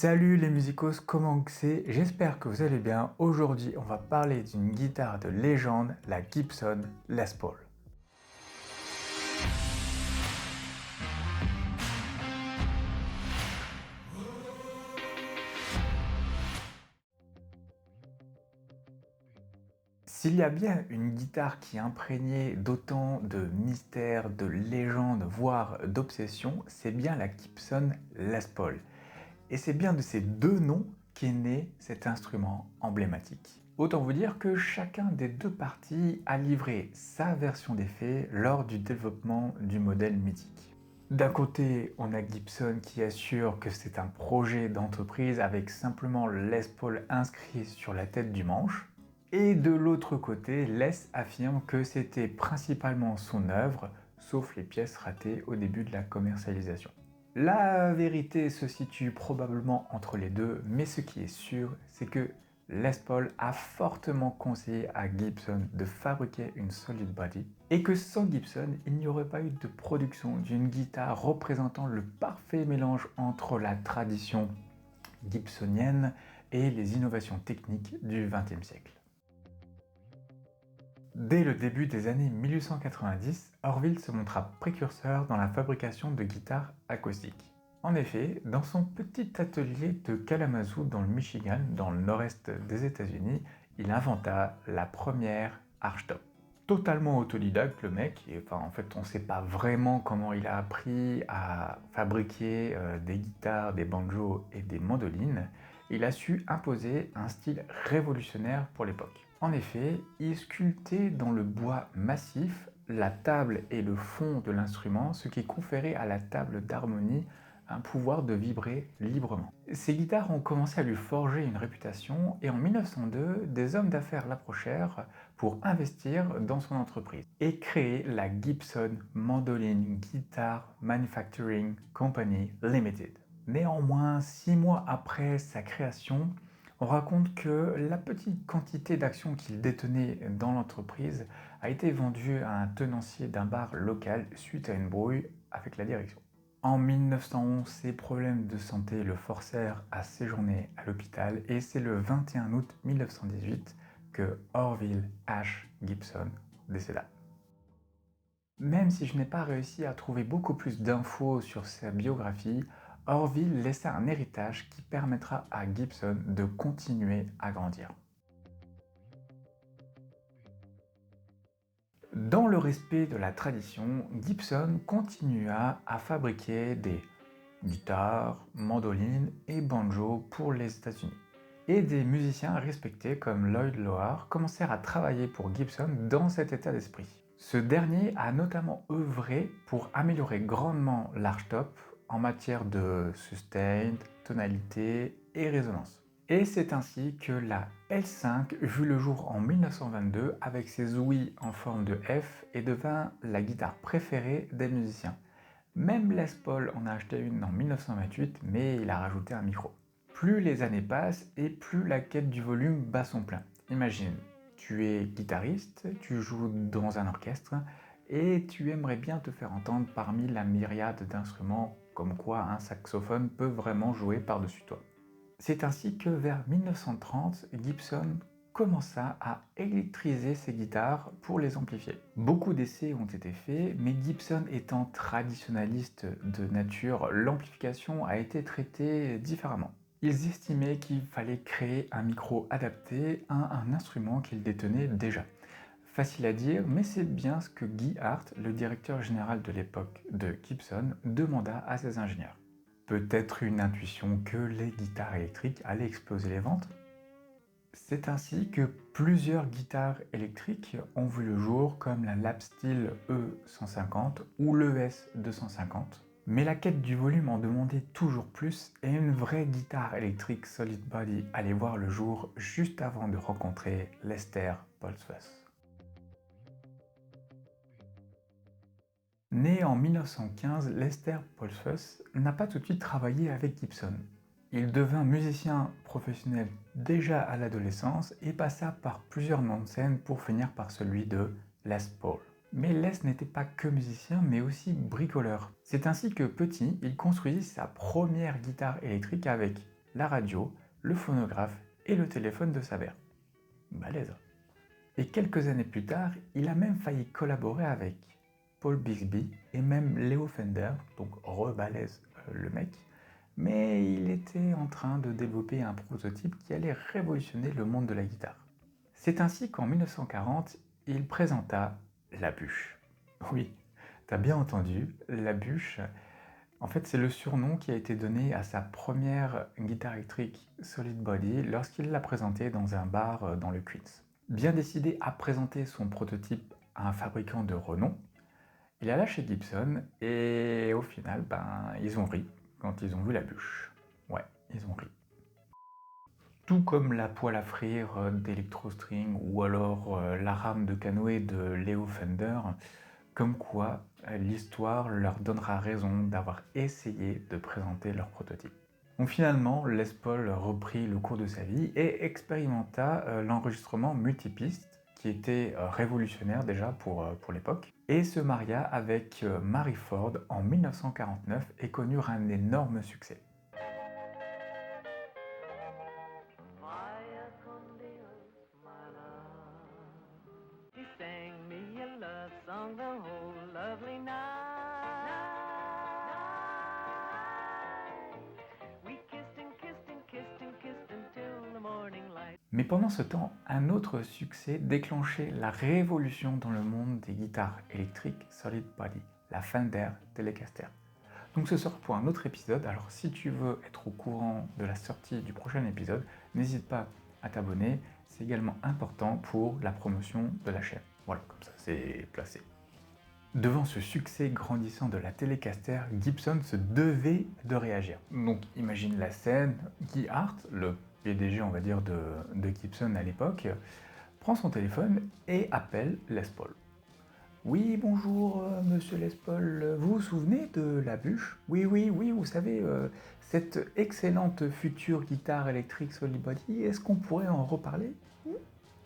Salut les musicos, comment que c'est? J'espère que vous allez bien. Aujourd'hui, on va parler d'une guitare de légende, la Gibson Les Paul. S'il y a bien une guitare qui est imprégnée d'autant de mystère, de légende, voire d'obsession, c'est bien la Gibson Les Paul. Et c'est bien de ces deux noms qu'est né cet instrument emblématique. Autant vous dire que chacun des deux parties a livré sa version des faits lors du développement du modèle mythique. D'un côté, on a Gibson qui assure que c'est un projet d'entreprise avec simplement Les Paul inscrit sur la tête du manche. Et de l'autre côté, Les affirme que c'était principalement son œuvre, sauf les pièces ratées au début de la commercialisation. La vérité se situe probablement entre les deux, mais ce qui est sûr, c'est que Les Paul a fortement conseillé à Gibson de fabriquer une solid body et que sans Gibson, il n'y aurait pas eu de production d'une guitare représentant le parfait mélange entre la tradition gibsonienne et les innovations techniques du XXe siècle. Dès le début des années 1890, Orville se montra précurseur dans la fabrication de guitares acoustiques. En effet, dans son petit atelier de Kalamazoo dans le Michigan, dans le nord-est des États-Unis, il inventa la première archtop. Totalement autodidacte le mec, et en fait on ne sait pas vraiment comment il a appris à fabriquer des guitares, des banjos et des mandolines. Il a su imposer un style révolutionnaire pour l'époque. En effet, il sculptait dans le bois massif la table et le fond de l'instrument, ce qui conférait à la table d'harmonie un pouvoir de vibrer librement. Ces guitares ont commencé à lui forger une réputation et en 1902, des hommes d'affaires l'approchèrent pour investir dans son entreprise et créer la Gibson Mandolin Guitar Manufacturing Company Limited. Néanmoins, 6 mois après sa création, on raconte que la petite quantité d'actions qu'il détenait dans l'entreprise a été vendue à un tenancier d'un bar local suite à une brouille avec la direction. En 1911, ses problèmes de santé le forcèrent à séjourner à l'hôpital et c'est le 21 août 1918 que Orville H. Gibson décéda. Même si je n'ai pas réussi à trouver beaucoup plus d'infos sur sa biographie, Orville laissa un héritage qui permettra à Gibson de continuer à grandir. Dans le respect de la tradition, Gibson continua à fabriquer des guitares, mandolines et banjos pour les États-Unis. Et des musiciens respectés comme Lloyd Loar commencèrent à travailler pour Gibson dans cet état d'esprit. Ce dernier a notamment œuvré pour améliorer grandement l'archtop en matière de sustain, tonalité et résonance. Et c'est ainsi que la L5 vit le jour en 1922 avec ses ouïes en forme de F et devint la guitare préférée des musiciens. Même Les Paul en a acheté une en 1928, mais il a rajouté un micro. Plus les années passent et plus la quête du volume bat son plein. Imagine, tu es guitariste, tu joues dans un orchestre et tu aimerais bien te faire entendre parmi la myriade d'instruments, comme quoi un saxophone peut vraiment jouer par-dessus toi. C'est ainsi que vers 1930, Gibson commença à électriser ses guitares pour les amplifier. Beaucoup d'essais ont été faits, mais Gibson étant traditionnaliste de nature, l'amplification a été traitée différemment. Ils estimaient qu'il fallait créer un micro adapté à un instrument qu'ils détenaient déjà. Facile à dire, mais c'est bien ce que Guy Hart, le directeur général de l'époque de Gibson, demanda à ses ingénieurs. Peut-être une intuition que les guitares électriques allaient exploser les ventes? C'est ainsi que plusieurs guitares électriques ont vu le jour comme la Lapsteel E150 ou l'ES 250. Mais la quête du volume en demandait toujours plus et une vraie guitare électrique solid body allait voir le jour juste avant de rencontrer Lester Polsfuss. Né en 1915, Lester Polsfuss n'a pas tout de suite travaillé avec Gibson. Il devint musicien professionnel déjà à l'adolescence et passa par plusieurs noms de scène pour finir par celui de Les Paul. Mais Les n'était pas que musicien mais aussi bricoleur. C'est ainsi que petit, il construisit sa première guitare électrique avec la radio, le phonographe et le téléphone de sa mère. Balèze. Et quelques années plus tard, il a même failli collaborer avec Paul Bixby et même Leo Fender, donc re-balèze le mec, mais il était en train de développer un prototype qui allait révolutionner le monde de la guitare. C'est ainsi qu'en 1940, il présenta la bûche. Oui, t'as bien entendu, la bûche. En fait, c'est le surnom qui a été donné à sa première guitare électrique Solid Body lorsqu'il l'a présentée dans un bar dans le Queens. Bien décidé à présenter son prototype à un fabricant de renom, il alla chez Gibson et au final, ils ont ri quand ils ont vu la bûche. Ouais, ils ont ri. Tout comme la poêle à frire d'Electrostring ou alors la rame de canoë de Leo Fender, comme quoi l'histoire leur donnera raison d'avoir essayé de présenter leur prototype. Donc finalement, Les Paul reprit le cours de sa vie et expérimenta l'enregistrement multipiste, qui était révolutionnaire déjà pour l'époque, et se maria avec Mary Ford en 1949 et connurent un énorme succès. Mais pendant ce temps, un autre succès déclenchait la révolution dans le monde des guitares électriques Solid Body, la Fender Telecaster. Donc ce sera pour un autre épisode, alors si tu veux être au courant de la sortie du prochain épisode, n'hésite pas à t'abonner, c'est également important pour la promotion de la chaîne. Voilà, comme ça c'est placé. Devant ce succès grandissant de la Telecaster, Gibson se devait de réagir. Donc imagine la scène, Guy Hart, le PDG on va dire de Gibson à l'époque, prend son téléphone et appelle Les Paul. Oui, bonjour monsieur Les Paul, vous vous souvenez de la bûche? Oui, vous savez, cette excellente future guitare électrique Solid Body, est-ce qu'on pourrait en reparler?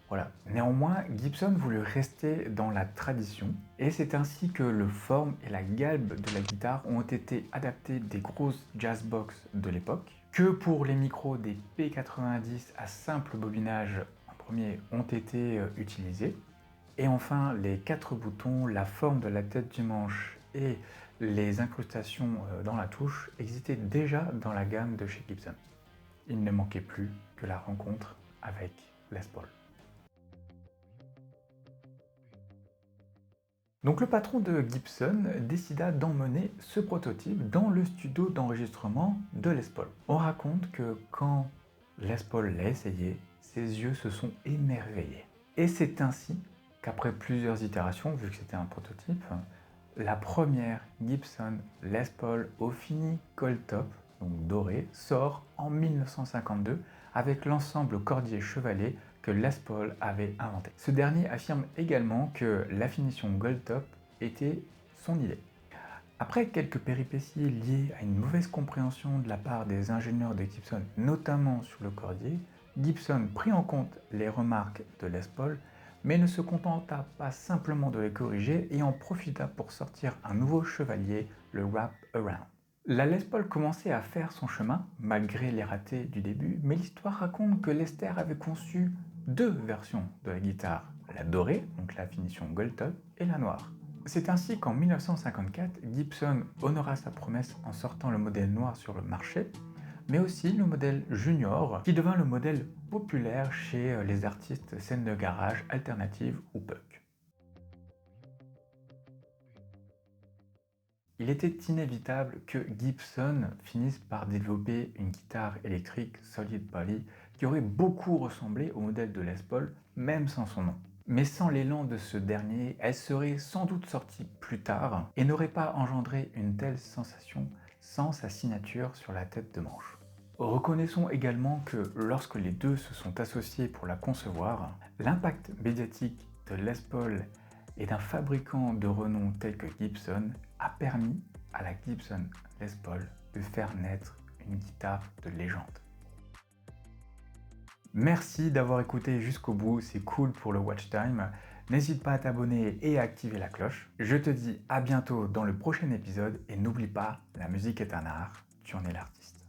Voilà. Néanmoins, Gibson voulut rester dans la tradition, et c'est ainsi que le forme et la galbe de la guitare ont été adaptés des grosses jazzbox de l'époque, que pour les micros des P90 à simple bobinage en premier ont été utilisés, et enfin les 4 boutons, la forme de la tête du manche et les incrustations dans la touche existaient déjà dans la gamme de chez Gibson. Il ne manquait plus que la rencontre avec Les Paul. Donc le patron de Gibson décida d'emmener ce prototype dans le studio d'enregistrement de Les Paul. On raconte que quand Les Paul l'a essayé, ses yeux se sont émerveillés. Et c'est ainsi qu'après plusieurs itérations, vu que c'était un prototype, la première Gibson Les Paul au fini Gold Top, donc doré, sort en 1952 avec l'ensemble cordier chevalet que Les Paul avait inventé. Ce dernier affirme également que la finition Gold Top était son idée. Après quelques péripéties liées à une mauvaise compréhension de la part des ingénieurs de Gibson, notamment sur le cordier, Gibson prit en compte les remarques de Les Paul, mais ne se contenta pas simplement de les corriger et en profita pour sortir un nouveau chevalier, le Wrap Around. La Les Paul commençait à faire son chemin, malgré les ratés du début, mais l'histoire raconte que Lester avait conçu 2 versions de la guitare, la dorée, donc la finition Gold Top, et la noire. C'est ainsi qu'en 1954, Gibson honora sa promesse en sortant le modèle noir sur le marché, mais aussi le modèle Junior, qui devint le modèle populaire chez les artistes scène de garage, alternative ou punk. Il était inévitable que Gibson finisse par développer une guitare électrique Solid Body qui aurait beaucoup ressemblé au modèle de Les Paul, même sans son nom. Mais sans l'élan de ce dernier, elle serait sans doute sortie plus tard et n'aurait pas engendré une telle sensation sans sa signature sur la tête de manche. Reconnaissons également que lorsque les deux se sont associés pour la concevoir, l'impact médiatique de Les Paul et d'un fabricant de renom tel que Gibson a permis à la Gibson Les Paul de faire naître une guitare de légende. Merci d'avoir écouté jusqu'au bout, c'est cool pour le watch time. N'hésite pas à t'abonner et à activer la cloche. Je te dis à bientôt dans le prochain épisode et n'oublie pas, la musique est un art, tu en es l'artiste.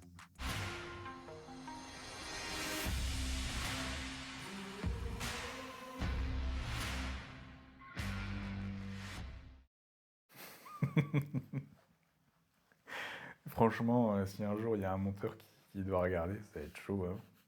Franchement, si un jour il y a un monteur qui doit regarder, ça va être chaud, hein.